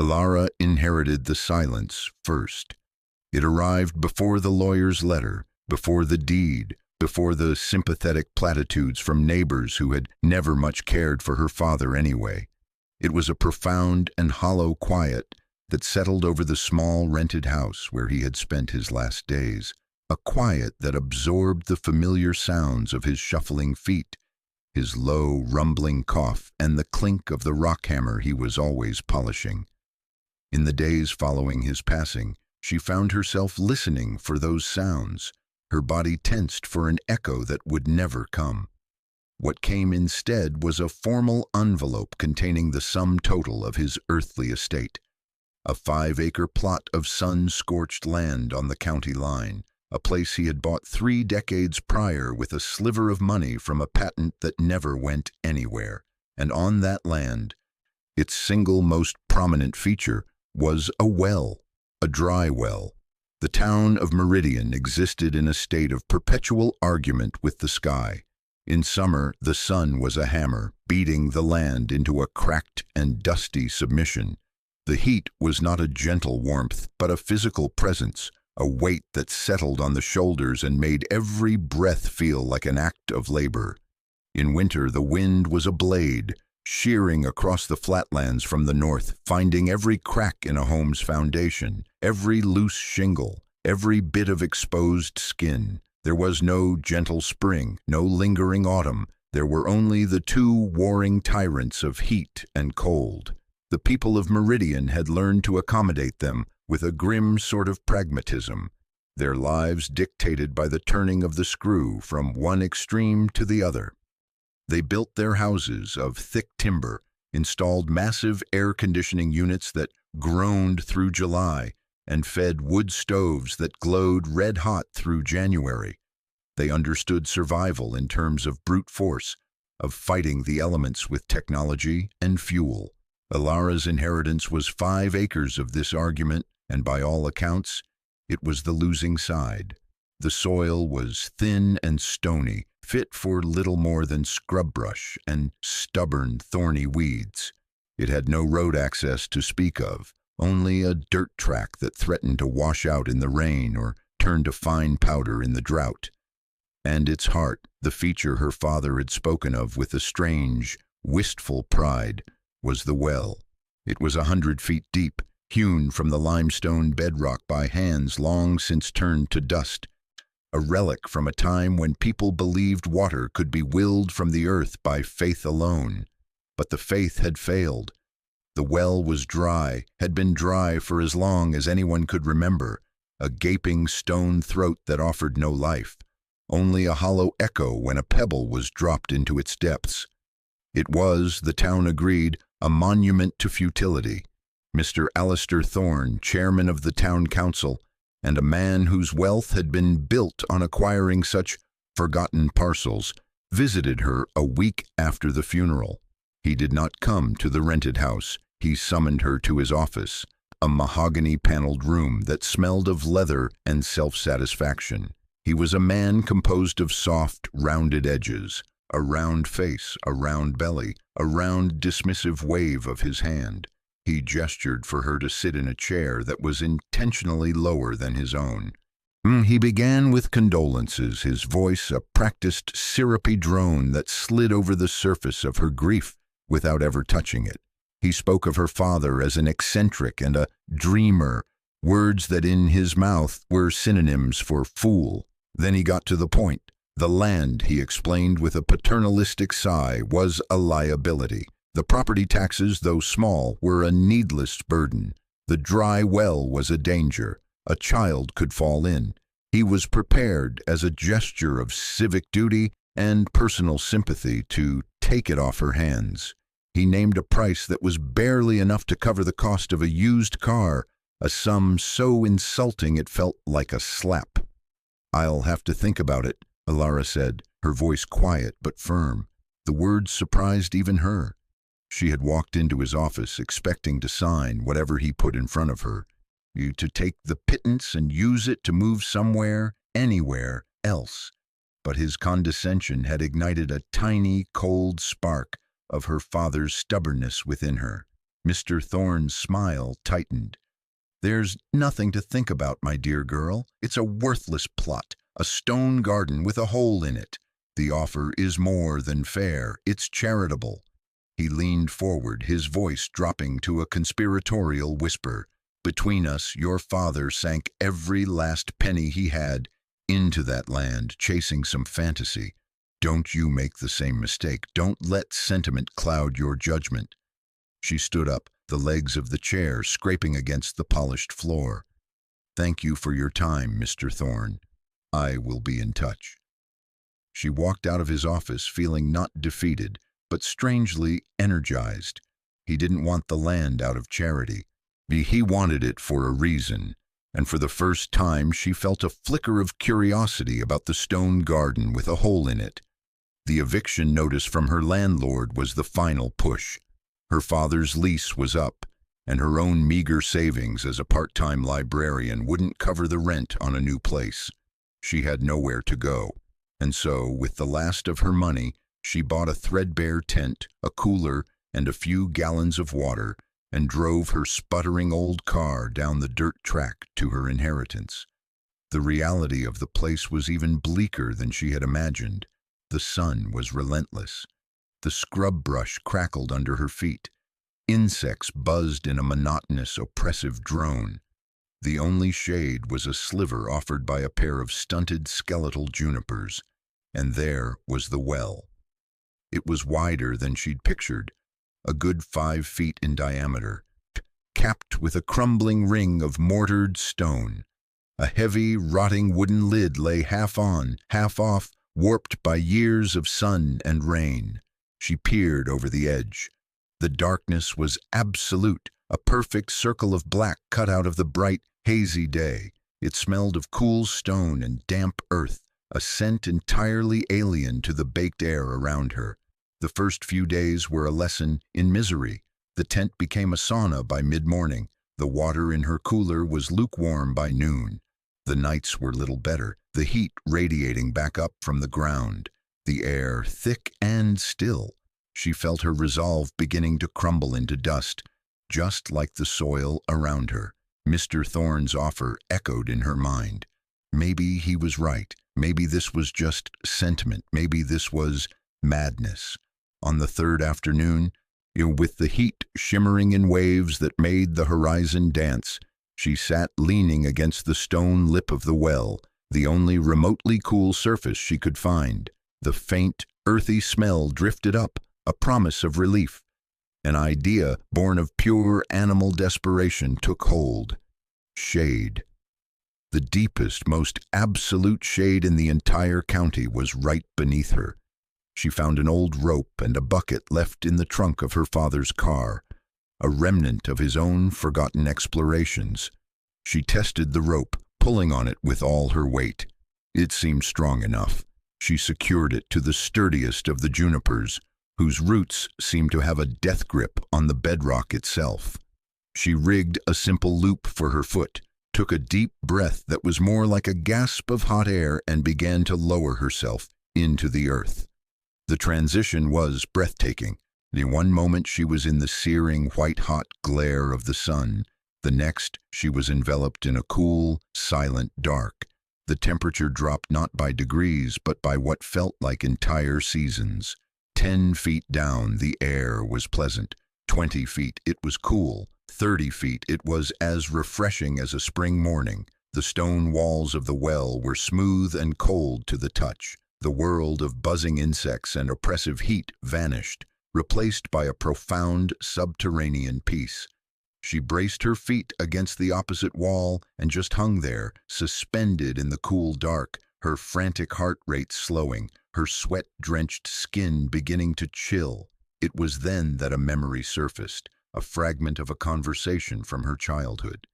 Alara inherited the silence first. It arrived before the lawyer's letter, before the deed, before the sympathetic platitudes from neighbors who had never much cared for her father anyway. It was a profound and hollow quiet that settled over the small rented house where he had spent his last days, a quiet that absorbed the familiar sounds of his shuffling feet, his low, rumbling cough, and the clink of the rock hammer he was always polishing. In the days following his passing, she found herself listening for those sounds, her body tensed for an echo that would never come. What came instead was a formal envelope containing the sum total of his earthly estate, a 5-acre plot of sun-scorched land on the county line, a place he had bought 3 decades prior with a sliver of money from a patent that never went anywhere. And on that land, its single most prominent feature was a well, a dry well. The town of Meridian existed in a state of perpetual argument with the sky. In summer, the sun was a hammer, beating the land into a cracked and dusty submission. The heat was not a gentle warmth, but a physical presence, a weight that settled on the shoulders and made every breath feel like an act of labor. In winter, the wind was a blade, shearing across the flatlands from the north, finding every crack in a home's foundation, every loose shingle, every bit of exposed skin. There was no gentle spring, no lingering autumn. There were only the 2 warring tyrants of heat and cold. The people of Meridian had learned to accommodate them with a grim sort of pragmatism, their lives dictated by the turning of the screw from one extreme to the other. They built their houses of thick timber, installed massive air conditioning units that groaned through July, and fed wood stoves that glowed red-hot through January. They understood survival in terms of brute force, of fighting the elements with technology and fuel. Alara's inheritance was 5 acres of this argument, and by all accounts, it was the losing side. The soil was thin and stony, fit for little more than scrub brush and stubborn, thorny weeds. It had no road access to speak of, only a dirt track that threatened to wash out in the rain or turn to fine powder in the drought. And its heart, the feature her father had spoken of with a strange, wistful pride, was the well. It was 100 feet deep, hewn from the limestone bedrock by hands long since turned to dust, a relic from a time when people believed water could be willed from the earth by faith alone. But the faith had failed. The well was dry, had been dry for as long as anyone could remember, a gaping stone throat that offered no life, only a hollow echo when a pebble was dropped into its depths. It was, the town agreed, a monument to futility. Mr. Alistair Thorne, chairman of the town council, and a man whose wealth had been built on acquiring such forgotten parcels, visited her a week after the funeral. He did not come to the rented house. He summoned her to his office, a mahogany-paneled room that smelled of leather and self-satisfaction. He was a man composed of soft, rounded edges, a round face, a round belly, a round, dismissive wave of his hand. He gestured for her to sit in a chair that was intentionally lower than his own. He began with condolences, his voice a practiced, syrupy drone that slid over the surface of her grief without ever touching it. He spoke of her father as an eccentric and a dreamer, words that in his mouth were synonyms for fool. Then he got to the point. The land, he explained with a paternalistic sigh, was a liability. The property taxes, though small, were a needless burden. The dry well was a danger. A child could fall in. He was prepared, as a gesture of civic duty and personal sympathy, to take it off her hands. He named a price that was barely enough to cover the cost of a used car, a sum so insulting it felt like a slap. "I'll have to think about it," Alara said, her voice quiet but firm. The words surprised even her. She had walked into his office expecting to sign whatever he put in front of her, to take the pittance and use it to move somewhere, anywhere else. But his condescension had ignited a tiny, cold spark of her father's stubbornness within her. Mr. Thorne's smile tightened. "There's nothing to think about, my dear girl. It's a worthless plot, a stone garden with a hole in it. The offer is more than fair. It's charitable." He leaned forward, his voice dropping to a conspiratorial whisper. "Between us, your father sank every last penny he had into that land, chasing some fantasy. Don't you make the same mistake. Don't let sentiment cloud your judgment." She stood up, the legs of the chair scraping against the polished floor. "Thank you for your time, Mr. Thorne. I will be in touch." She walked out of his office feeling not defeated, but strangely energized. He didn't want the land out of charity. He wanted it for a reason, and for the first time she felt a flicker of curiosity about the stone garden with a hole in it. The eviction notice from her landlord was the final push. Her father's lease was up, and her own meager savings as a part-time librarian wouldn't cover the rent on a new place. She had nowhere to go, and so, with the last of her money, she bought a threadbare tent, a cooler, and a few gallons of water, and drove her sputtering old car down the dirt track to her inheritance. The reality of the place was even bleaker than she had imagined. The sun was relentless. The scrub brush crackled under her feet. Insects buzzed in a monotonous, oppressive drone. The only shade was a sliver offered by a pair of stunted skeletal junipers, and there was the well. It was wider than she'd pictured, a good 5 feet in diameter, capped with a crumbling ring of mortared stone. A heavy, rotting wooden lid lay half on, half off, warped by years of sun and rain. She peered over the edge. The darkness was absolute, a perfect circle of black cut out of the bright, hazy day. It smelled of cool stone and damp earth, a scent entirely alien to the baked air around her. The first few days were a lesson in misery. The tent became a sauna by mid-morning. The water in her cooler was lukewarm by noon. The nights were little better, the heat radiating back up from the ground, the air thick and still. She felt her resolve beginning to crumble into dust, just like the soil around her. Mr. Thorne's offer echoed in her mind. Maybe he was right. Maybe this was just sentiment. Maybe this was madness. On the third afternoon, with the heat shimmering in waves that made the horizon dance, she sat leaning against the stone lip of the well, the only remotely cool surface she could find. The faint, earthy smell drifted up, a promise of relief. An idea born of pure animal desperation took hold. Shade. The deepest, most absolute shade in the entire county was right beneath her. She found an old rope and a bucket left in the trunk of her father's car, a remnant of his own forgotten explorations. She tested the rope, pulling on it with all her weight. It seemed strong enough. She secured it to the sturdiest of the junipers, whose roots seemed to have a death grip on the bedrock itself. She rigged a simple loop for her foot, took a deep breath that was more like a gasp of hot air, and began to lower herself into the earth. The transition was breathtaking. In one moment she was in the searing white-hot glare of the sun. The next she was enveloped in a cool, silent dark. The temperature dropped not by degrees, but by what felt like entire seasons. 10 feet down, the air was pleasant. 20 feet, it was cool. 30 feet, it was as refreshing as a spring morning. The stone walls of the well were smooth and cold to the touch. The world of buzzing insects and oppressive heat vanished, replaced by a profound subterranean peace. She braced her feet against the opposite wall and just hung there, suspended in the cool dark, her frantic heart rate slowing, her sweat-drenched skin beginning to chill. It was then that a memory surfaced, a fragment of a conversation from her childhood.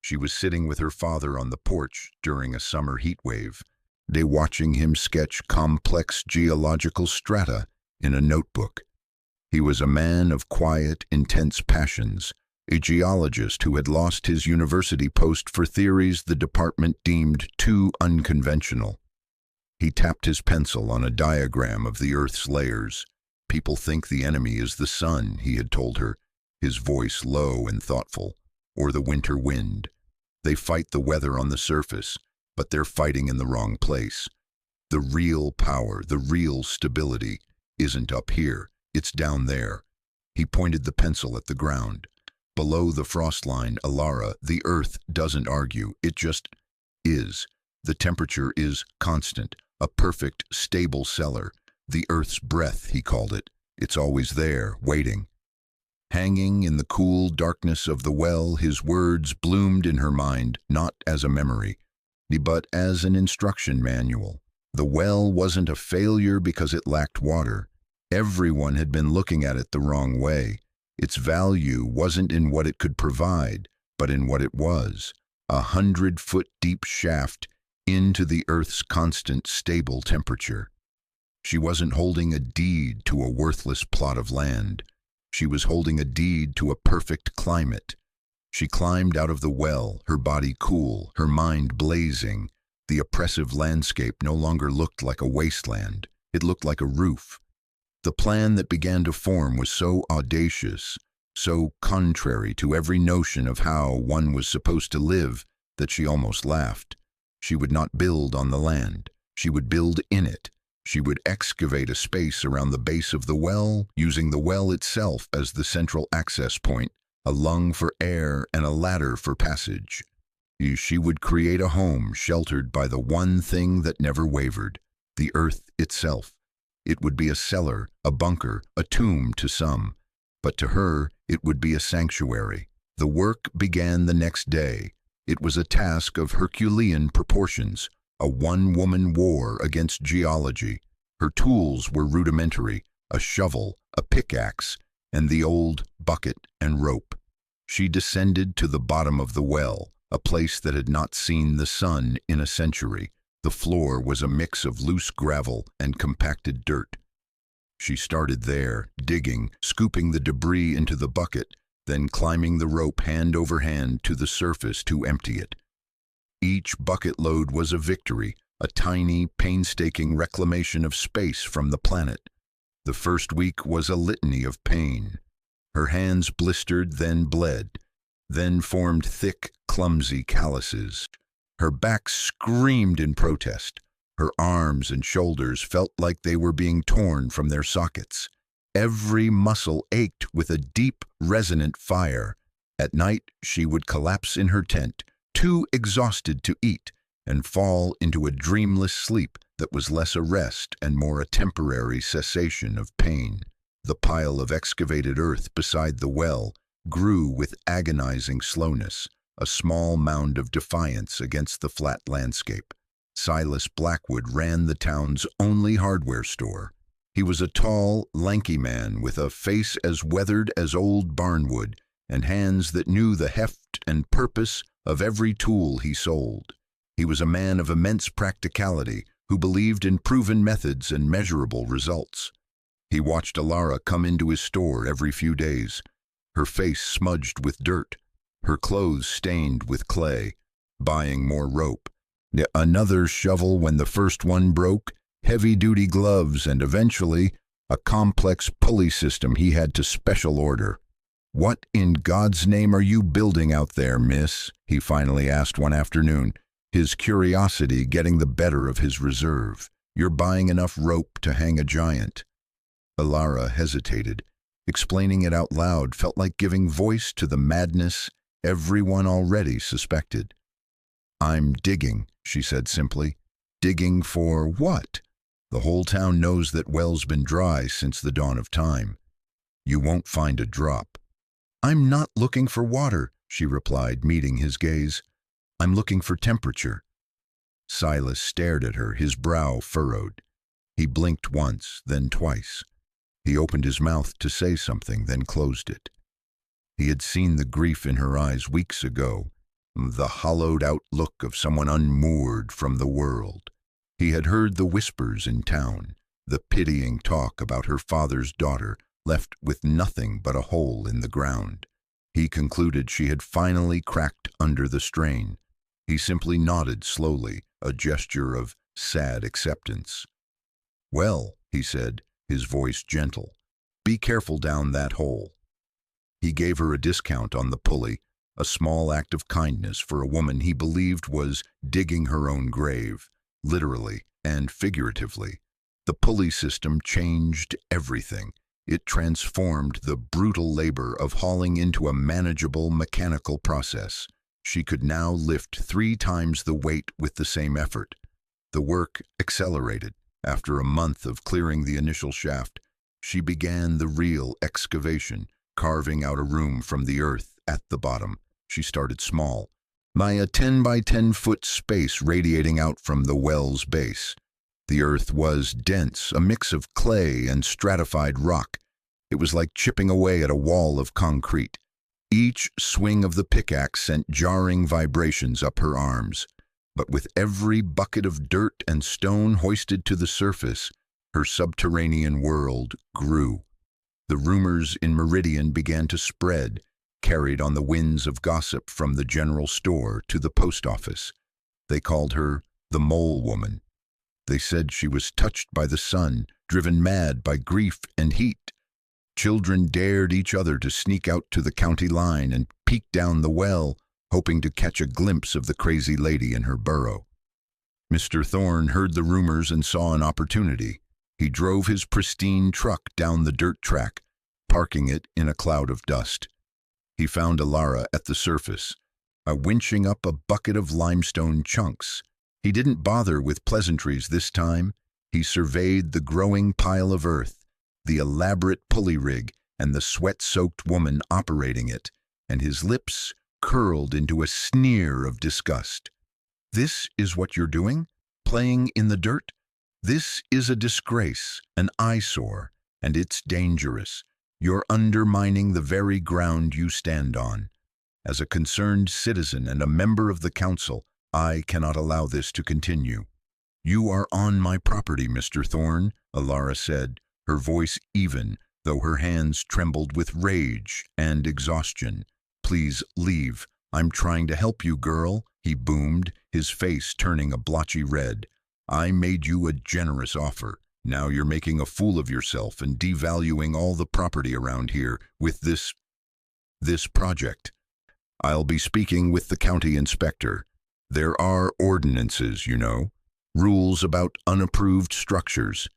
She was sitting with her father on the porch during a summer heat wave, watching him sketch complex geological strata in a notebook. He was a man of quiet, intense passions, a geologist who had lost his university post for theories the department deemed too unconventional. He tapped his pencil on a diagram of the Earth's layers. "People think the enemy is the sun," he had told her. his voice low and thoughtful. Or the winter wind. They fight the weather on the surface, but they're fighting in the wrong place. The real power, the real stability, isn't up here, it's down there. He pointed the pencil at the ground. Below the frost line, Alara, the earth doesn't argue, it just is. The temperature is constant, a perfect, stable cellar. The earth's breath, he called it. It's always there, waiting. Hanging in the cool darkness of the well, his words bloomed in her mind, not as a memory, but as an instruction manual. The well wasn't a failure because it lacked water. Everyone had been looking at it the wrong way. Its value wasn't in what it could provide, but in what it was, 100-foot-deep shaft into the earth's constant, stable temperature. She wasn't holding a deed to a worthless plot of land. She was holding a deed to a perfect climate. She climbed out of the well, her body cool, her mind blazing. The oppressive landscape no longer looked like a wasteland. It looked like a roof. The plan that began to form was so audacious, so contrary to every notion of how one was supposed to live, that she almost laughed. She would not build on the land. She would build in it. She would excavate a space around the base of the well, using the well itself as the central access point, a lung for air and a ladder for passage. She would create a home sheltered by the one thing that never wavered, the earth itself. It would be a cellar, a bunker, a tomb to some, but to her it would be a sanctuary. The work began the next day. It was a task of Herculean proportions, a one-woman war against geology. Her tools were rudimentary, a shovel, a pickaxe, and the old bucket and rope. She descended to the bottom of the well, a place that had not seen the sun in a century. The floor was a mix of loose gravel and compacted dirt. She started there, digging, scooping the debris into the bucket, then climbing the rope hand over hand to the surface to empty it. Each bucket load was a victory, a tiny, painstaking reclamation of space from the planet. The first week was a litany of pain. Her hands blistered, then bled, then formed thick, clumsy calluses. Her back screamed in protest. Her arms and shoulders felt like they were being torn from their sockets. Every muscle ached with a deep, resonant fire. At night, she would collapse in her tent, too exhausted to eat, and fall into a dreamless sleep that was less a rest and more a temporary cessation of pain. The pile of excavated earth beside the well grew with agonizing slowness, a small mound of defiance against the flat landscape. Silas Blackwood ran the town's only hardware store. He was a tall, lanky man with a face as weathered as old barnwood and hands that knew the heft and purpose of every tool he sold. He was a man of immense practicality who believed in proven methods and measurable results. He watched Alara come into his store every few days, her face smudged with dirt, her clothes stained with clay, buying more rope, another shovel when the first one broke, heavy-duty gloves, and eventually a complex pulley system he had to special order. "What in God's name are you building out there, miss?" he finally asked one afternoon, his curiosity getting the better of his reserve. "You're buying enough rope to hang a giant." Alara hesitated. Explaining it out loud felt like giving voice to the madness everyone already suspected. "I'm digging," she said simply. "Digging for what? The whole town knows that well's been dry since the dawn of time. You won't find a drop." "I'm not looking for water," she replied, meeting his gaze. "I'm looking for temperature." Silas stared at her, his brow furrowed. He blinked once, then twice. He opened his mouth to say something, then closed it. He had seen the grief in her eyes weeks ago, the hollowed-out look of someone unmoored from the world. He had heard the whispers in town, the pitying talk about her father's daughter, left with nothing but a hole in the ground. He concluded she had finally cracked under the strain. He simply nodded slowly, a gesture of sad acceptance. "Well," he said, his voice gentle, "be careful down that hole." He gave her a discount on the pulley, a small act of kindness for a woman he believed was digging her own grave, literally and figuratively. The pulley system changed everything. It transformed the brutal labor of hauling into a manageable mechanical process. She could now lift 3 times the weight with the same effort. The work accelerated. After a month of clearing the initial shaft, she began the real excavation, carving out a room from the earth at the bottom. She started small, by a 10 by 10 foot space radiating out from the well's base. The earth was dense, a mix of clay and stratified rock. It was like chipping away at a wall of concrete. Each swing of the pickaxe sent jarring vibrations up her arms. But with every bucket of dirt and stone hoisted to the surface, her subterranean world grew. The rumors in Meridian began to spread, carried on the winds of gossip from the general store to the post office. They called her the Mole Woman. They said she was touched by the sun, driven mad by grief and heat. Children dared each other to sneak out to the county line and peek down the well, hoping to catch a glimpse of the crazy lady in her burrow. Mr. Thorne heard the rumors and saw an opportunity. He drove his pristine truck down the dirt track, parking it in a cloud of dust. He found Alara at the surface, winching up a bucket of limestone chunks. He didn't bother with pleasantries this time. He surveyed the growing pile of earth, the elaborate pulley rig, and the sweat-soaked woman operating it, and his lips curled into a sneer of disgust. "This is what you're doing? Playing in the dirt? This is a disgrace, an eyesore, and it's dangerous. You're undermining the very ground you stand on. As a concerned citizen and a member of the council, I cannot allow this to continue." "You are on my property, Mr. Thorne," Alara said, her voice even, though her hands trembled with rage and exhaustion. "Please leave. I'm trying to help you, girl," he boomed, his face turning a blotchy red. "I made you a generous offer. Now you're making a fool of yourself and devaluing all the property around here with this project. I'll be speaking with the county inspector. There are ordinances, you know, rules about unapproved structures."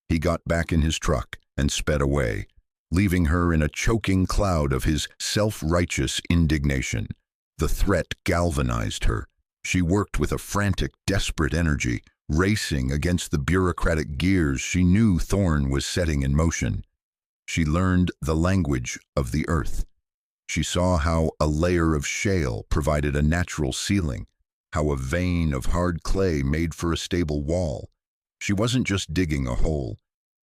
He got back in his truck and sped away, leaving her in a choking cloud of his self-righteous indignation. The threat galvanized her. She worked with a frantic, desperate energy, racing against the bureaucratic gears she knew Thorne was setting in motion. She learned the language of the earth. She saw how a layer of shale provided a natural ceiling, how a vein of hard clay made for a stable wall. She wasn't just digging a hole.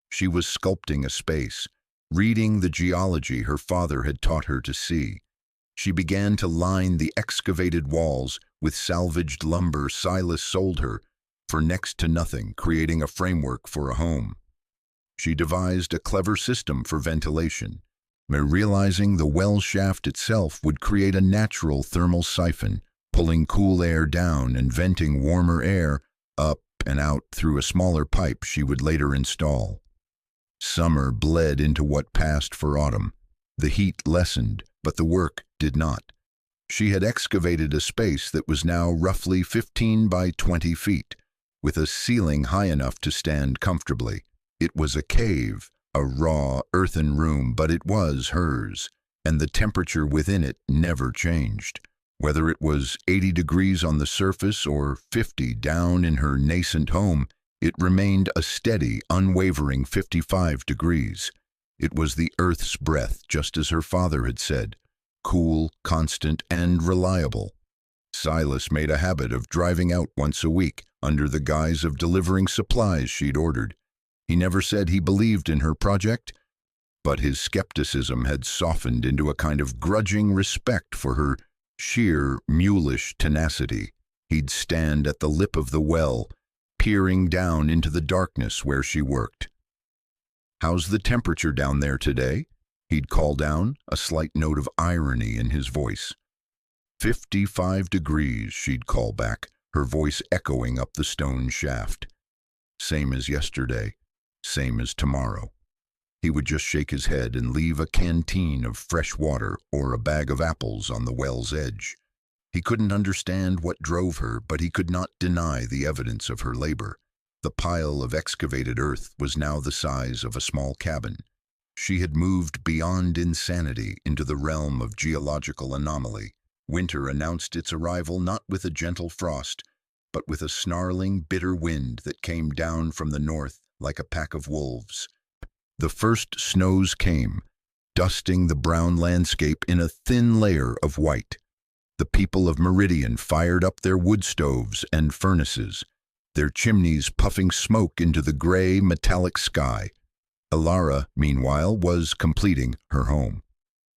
She was sculpting a space, reading the geology her father had taught her to see. She began to line the excavated walls with salvaged lumber Silas sold her for next to nothing, creating a framework for a home. She devised a clever system for ventilation, realizing the well shaft itself would create a natural thermal siphon, pulling cool air down and venting warmer air up and out through a smaller pipe she would later install. Summer bled into what passed for autumn. The heat lessened, but the work did not. She had excavated a space that was now roughly 15 by 20 feet, with a ceiling high enough to stand comfortably. It was a cave, a raw, earthen room, but it was hers, and the temperature within it never changed. Whether it was 80 degrees on the surface or 50 down in her nascent home, it remained a steady, unwavering 55 degrees. It was the earth's breath, just as her father had said, cool, constant, and reliable. Silas made a habit of driving out once a week under the guise of delivering supplies she'd ordered. He never said he believed in her project, but his skepticism had softened into a kind of grudging respect for her sheer, mulish tenacity. He'd stand at the lip of the well, peering down into the darkness where she worked. "How's the temperature down there today?" he'd call down, a slight note of irony in his voice. 55 degrees, she'd call back, her voice echoing up the stone shaft. "Same as yesterday, same as tomorrow." He would just shake his head and leave a canteen of fresh water or a bag of apples on the well's edge. He couldn't understand what drove her, but he could not deny the evidence of her labor. The pile of excavated earth was now the size of a small cabin. She had moved beyond insanity into the realm of geological anomaly. Winter announced its arrival not with a gentle frost, but with a snarling, bitter wind that came down from the north like a pack of wolves. The first snows came, dusting the brown landscape in a thin layer of white. The people of Meridian fired up their wood stoves and furnaces, their chimneys puffing smoke into the gray, metallic sky. Alara, meanwhile, was completing her home.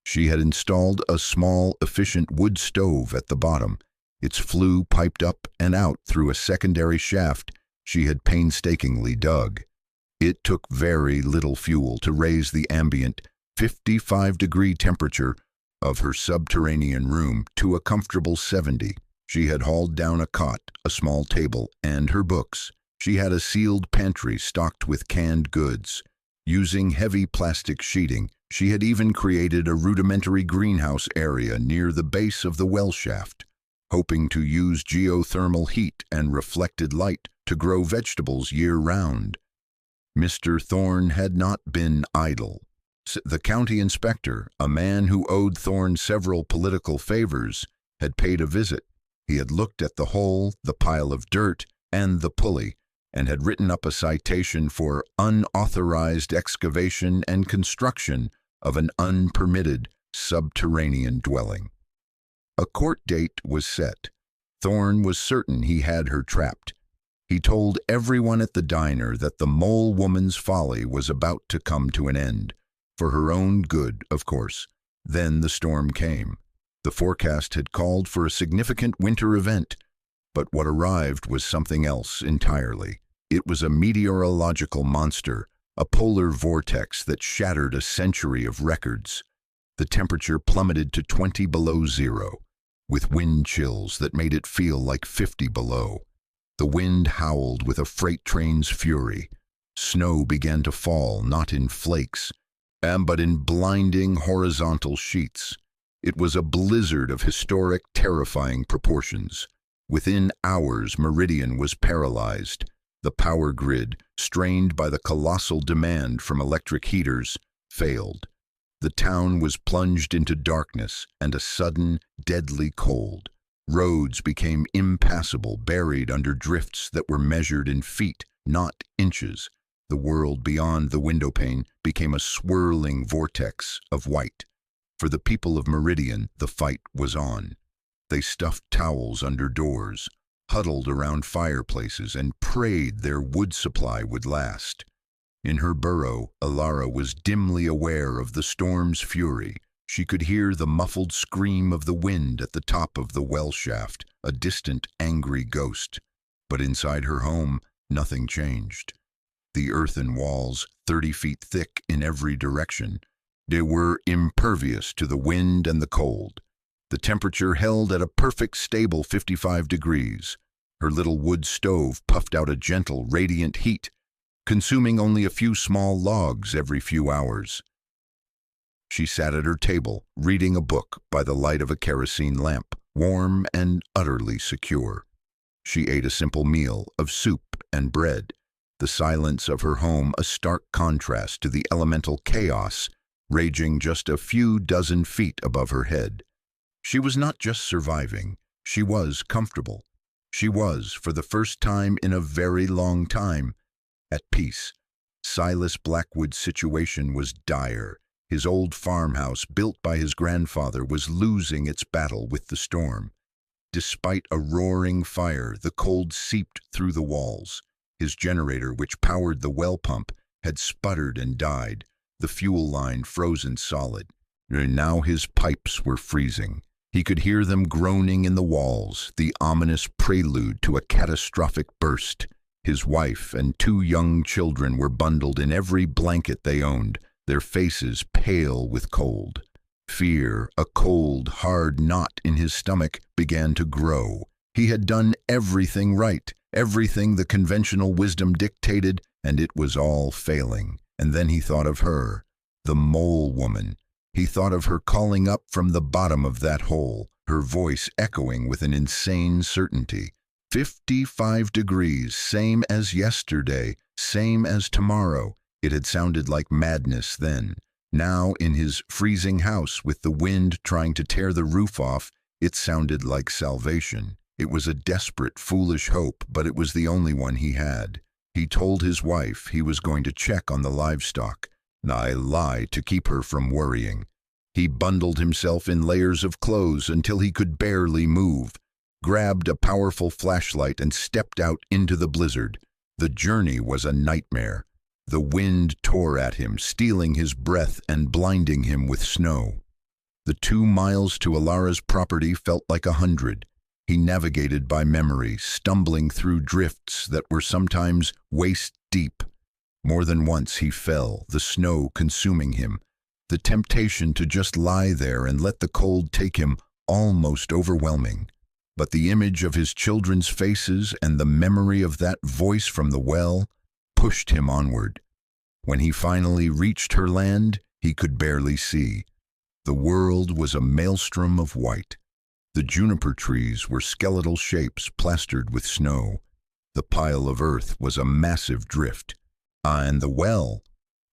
She had installed a small, efficient wood stove at the bottom, its flue piped up and out through a secondary shaft she had painstakingly dug. It took very little fuel to raise the ambient 55-degree temperature of her subterranean room to a comfortable 70. She had hauled down a cot, a small table, and her books. She had a sealed pantry stocked with canned goods. Using heavy plastic sheeting, she had even created a rudimentary greenhouse area near the base of the well shaft, hoping to use geothermal heat and reflected light to grow vegetables year-round. Mr. Thorne had not been idle. The county inspector, a man who owed Thorne several political favors, had paid a visit. He had looked at the hole, the pile of dirt, and the pulley, and had written up a citation for unauthorized excavation and construction of an unpermitted subterranean dwelling. A court date was set. Thorne was certain he had her trapped. He told everyone at the diner that the mole woman's folly was about to come to an end. For her own good, of course. Then the storm came. The forecast had called for a significant winter event, but what arrived was something else entirely. It was a meteorological monster, a polar vortex that shattered a century of records. The temperature plummeted to 20 below zero, with wind chills that made it feel like 50 below. The wind howled with a freight train's fury. Snow began to fall, not in flakes, but in blinding horizontal sheets. It was a blizzard of historic, terrifying proportions. Within hours, Meridian was paralyzed. The power grid, strained by the colossal demand from electric heaters, failed. The town was plunged into darkness and a sudden, deadly cold. Roads became impassable, buried under drifts that were measured in feet, not inches. The world beyond the windowpane became a swirling vortex of white. For the people of Meridian, the fight was on. They stuffed towels under doors, huddled around fireplaces, and prayed their wood supply would last. In her burrow, Alara was dimly aware of the storm's fury. She could hear the muffled scream of the wind at the top of the well shaft, a distant, angry ghost. But inside her home, nothing changed. The earthen walls, 30 feet thick in every direction, they were impervious to the wind and the cold. The temperature held at a perfect, stable 55 degrees. Her little wood stove puffed out a gentle, radiant heat, consuming only a few small logs every few hours. She sat at her table, reading a book by the light of a kerosene lamp, warm and utterly secure. She ate a simple meal of soup and bread, the silence of her home a stark contrast to the elemental chaos raging just a few dozen feet above her head. She was not just surviving, she was comfortable. She was, for the first time in a very long time, at peace. Silas Blackwood's situation was dire. His old farmhouse, built by his grandfather, was losing its battle with the storm. Despite a roaring fire, the cold seeped through the walls. His generator, which powered the well pump, had sputtered and died, the fuel line frozen solid. Now his pipes were freezing. He could hear them groaning in the walls, the ominous prelude to a catastrophic burst. His wife and 2 young children were bundled in every blanket they owned, their faces pale with cold. Fear, a cold, hard knot in his stomach, began to grow. He had done everything right, everything the conventional wisdom dictated, and it was all failing. And then he thought of her, the mole woman. He thought of her calling up from the bottom of that hole, her voice echoing with an insane certainty. 55 degrees, same as yesterday, same as tomorrow. It had sounded like madness then. Now, in his freezing house with the wind trying to tear the roof off, it sounded like salvation. It was a desperate, foolish hope, but it was the only one he had. He told his wife he was going to check on the livestock. I lied to keep her from worrying. He bundled himself in layers of clothes until he could barely move, grabbed a powerful flashlight and stepped out into the blizzard. The journey was a nightmare. The wind tore at him, stealing his breath and blinding him with snow. The 2 miles to Alara's property felt like 100. He navigated by memory, stumbling through drifts that were sometimes waist-deep. More than once he fell, the snow consuming him. The temptation to just lie there and let the cold take him almost overwhelming. But the image of his children's faces and the memory of that voice from the well pushed him onward. When he finally reached her land, he could barely see. The world was a maelstrom of white. The juniper trees were skeletal shapes plastered with snow. The pile of earth was a massive drift. And the well.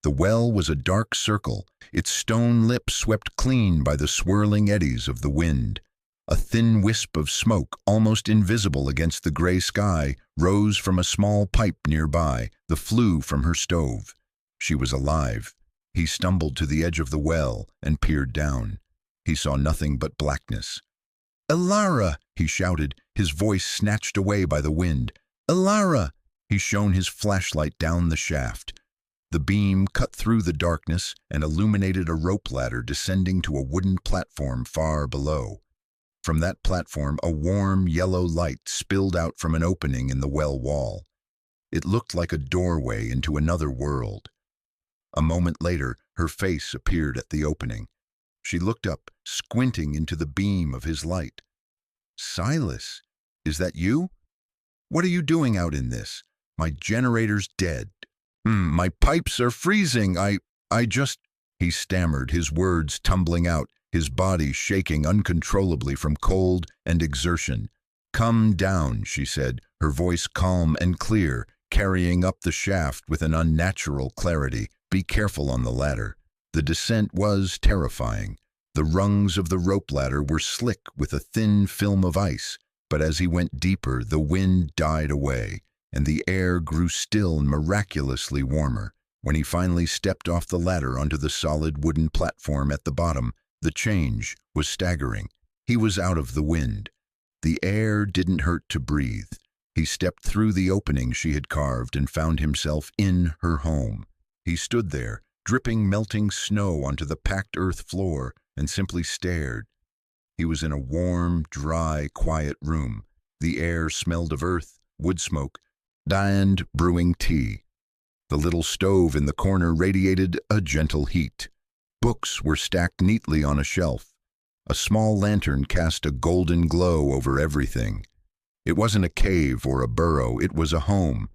The well was a dark circle, its stone lip swept clean by the swirling eddies of the wind. A thin wisp of smoke, almost invisible against the gray sky, rose from a small pipe nearby, the flue from her stove. She was alive. He stumbled to the edge of the well and peered down. He saw nothing but blackness. "Alara!" he shouted, his voice snatched away by the wind. "Alara!" He shone his flashlight down the shaft. The beam cut through the darkness and illuminated a rope ladder descending to a wooden platform far below. From that platform, a warm yellow light spilled out from an opening in the well wall. It looked like a doorway into another world. A moment later, her face appeared at the opening. She looked up, squinting into the beam of his light. "Silas, is that you? What are you doing out in this? My generator's dead. My pipes are freezing. I just—" He stammered, his words tumbling out, his body shaking uncontrollably from cold and exertion. "Come down," she said, her voice calm and clear, carrying up the shaft with an unnatural clarity. "Be careful on the ladder." The descent was terrifying. The rungs of the rope ladder were slick with a thin film of ice, but as he went deeper, the wind died away, and the air grew still and miraculously warmer. When he finally stepped off the ladder onto the solid wooden platform at the bottom, the change was staggering. He was out of the wind. The air didn't hurt to breathe. He stepped through the opening she had carved and found himself in her home. He stood there, dripping melting snow onto the packed earth floor, and simply stared. He was in a warm, dry, quiet room. The air smelled of earth, wood smoke, and brewing tea. The little stove in the corner radiated a gentle heat. Books were stacked neatly on a shelf. A small lantern cast a golden glow over everything. It wasn't a cave or a burrow, it was a home.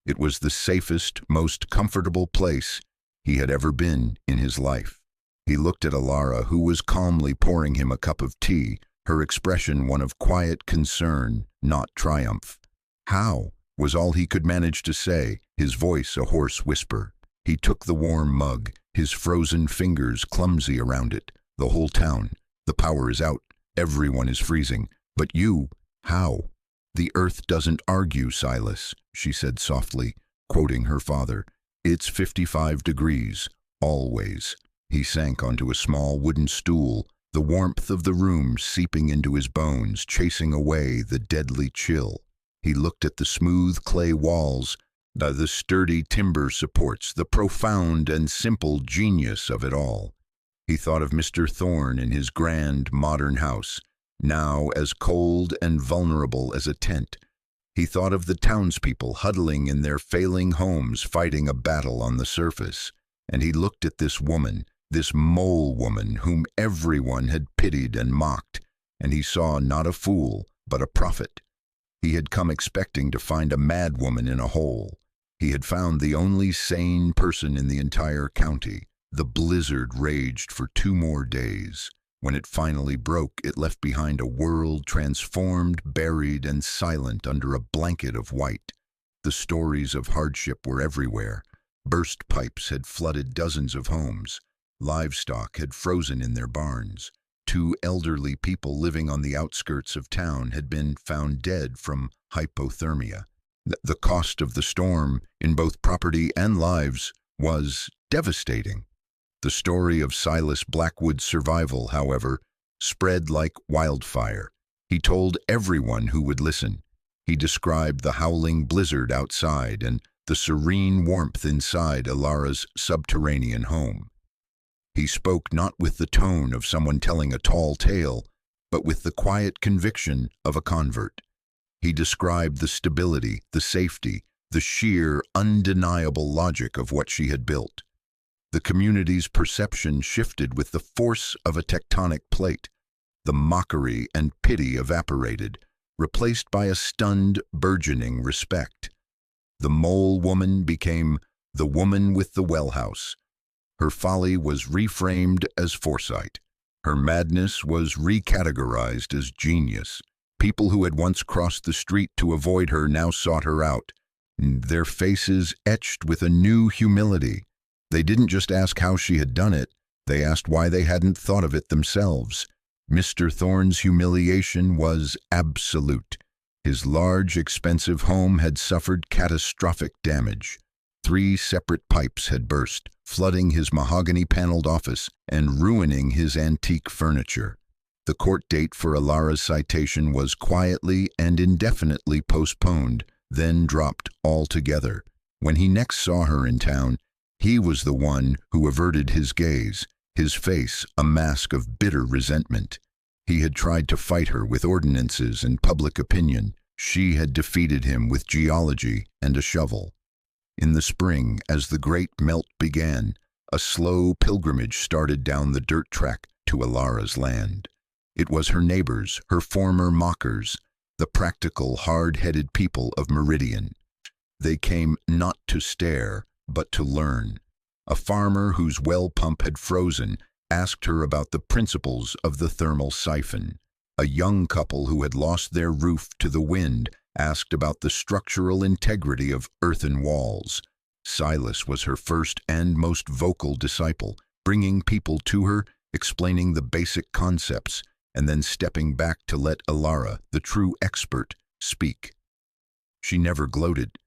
It was the safest, most comfortable place he had ever been in his life. He looked at Alara, who was calmly pouring him a cup of tea, her expression one of quiet concern, not triumph. "How?" was all he could manage to say, his voice a hoarse whisper. He took the warm mug, his frozen fingers clumsy around it. "The whole town. The power is out. Everyone is freezing. But you, how?" "The earth doesn't argue, Silas," she said softly, quoting her father. "It's 55 degrees, always." He sank onto a small wooden stool, the warmth of the room seeping into his bones, chasing away the deadly chill. He looked at the smooth clay walls, the sturdy timber supports, the profound and simple genius of it all. He thought of Mr. Thorne in his grand, modern house, now as cold and vulnerable as a tent. He thought of the townspeople huddling in their failing homes, fighting a battle on the surface. And he looked at this woman, this mole woman whom everyone had pitied and mocked, and he saw not a fool, but a prophet. He had come expecting to find a mad woman in a hole. He had found the only sane person in the entire county. The blizzard raged for 2 more days. When it finally broke, it left behind a world transformed, buried, and silent under a blanket of white. The stories of hardship were everywhere. Burst pipes had flooded dozens of homes. Livestock had frozen in their barns. 2 elderly people living on the outskirts of town had been found dead from hypothermia. The cost of the storm, in both property and lives, was devastating. The story of Silas Blackwood's survival, however, spread like wildfire. He told everyone who would listen. He described the howling blizzard outside and the serene warmth inside Ilara's subterranean home. He spoke not with the tone of someone telling a tall tale, but with the quiet conviction of a convert. He described the stability, the safety, the sheer, undeniable logic of what she had built. The community's perception shifted with the force of a tectonic plate. The mockery and pity evaporated, replaced by a stunned, burgeoning respect. The mole woman became the woman with the well house. Her folly was reframed as foresight. Her madness was recategorized as genius. People who had once crossed the street to avoid her now sought her out, their faces etched with a new humility. They didn't just ask how she had done it, they asked why they hadn't thought of it themselves. Mr. Thorne's humiliation was absolute. His large, expensive home had suffered catastrophic damage. 3 separate pipes had burst, flooding his mahogany-paneled office and ruining his antique furniture. The court date for Ilara's citation was quietly and indefinitely postponed, then dropped altogether. When he next saw her in town, he was the one who averted his gaze, his face a mask of bitter resentment. He had tried to fight her with ordinances and public opinion. She had defeated him with geology and a shovel. In the spring, as the great melt began, a slow pilgrimage started down the dirt track to Ilara's land. It was her neighbors, her former mockers, the practical, hard-headed people of Meridian. They came not to stare, but to learn. A farmer whose well pump had frozen asked her about the principles of the thermal siphon. A young couple who had lost their roof to the wind asked about the structural integrity of earthen walls. Silas was her first and most vocal disciple, bringing people to her, explaining the basic concepts, and then stepping back to let Ilara, the true expert, speak. She never gloated.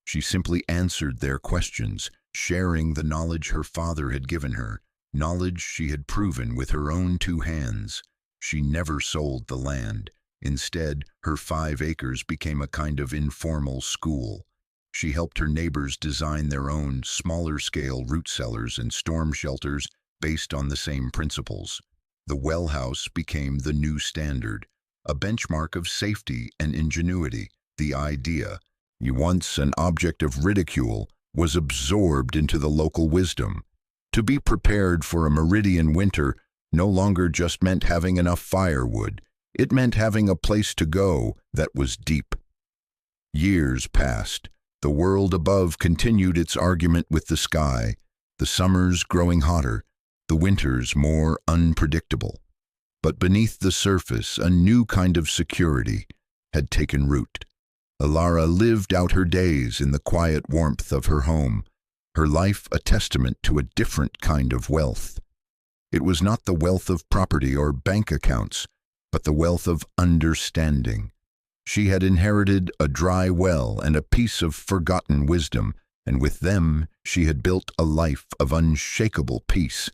She simply answered their questions, sharing the knowledge her father had given her, knowledge she had proven with her own 2 hands. She never sold the land. Instead, her 5 acres became a kind of informal school. She helped her neighbors design their own smaller-scale root cellars and storm shelters based on the same principles. The well house became the new standard, a benchmark of safety and ingenuity. The idea, once an object of ridicule, was absorbed into the local wisdom. To be prepared for a Meridian winter no longer just meant having enough firewood. It meant having a place to go that was deep. Years passed. The world above continued its argument with the sky, the summers growing hotter, the winters more unpredictable. But beneath the surface, a new kind of security had taken root. Ilara lived out her days in the quiet warmth of her home, her life a testament to a different kind of wealth. It was not the wealth of property or bank accounts, but the wealth of understanding. She had inherited a dry well and a piece of forgotten wisdom, and with them she had built a life of unshakable peace.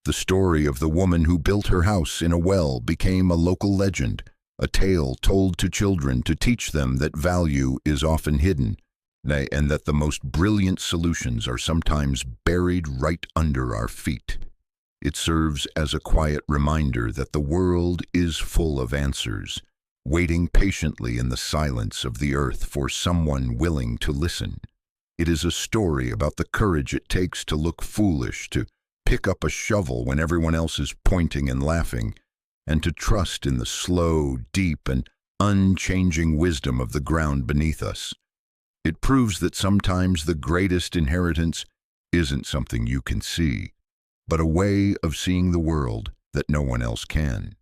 The story of the woman who built her house in a well became a local legend, a tale told to children to teach them that value is often hidden, and that the most brilliant solutions are sometimes buried right under our feet. It serves as a quiet reminder that the world is full of answers, waiting patiently in the silence of the earth for someone willing to listen. It is a story about the courage it takes to look foolish, to pick up a shovel when everyone else is pointing and laughing, and to trust in the slow, deep, and unchanging wisdom of the ground beneath us. It proves that sometimes the greatest inheritance isn't something you can see, but a way of seeing the world that no one else can.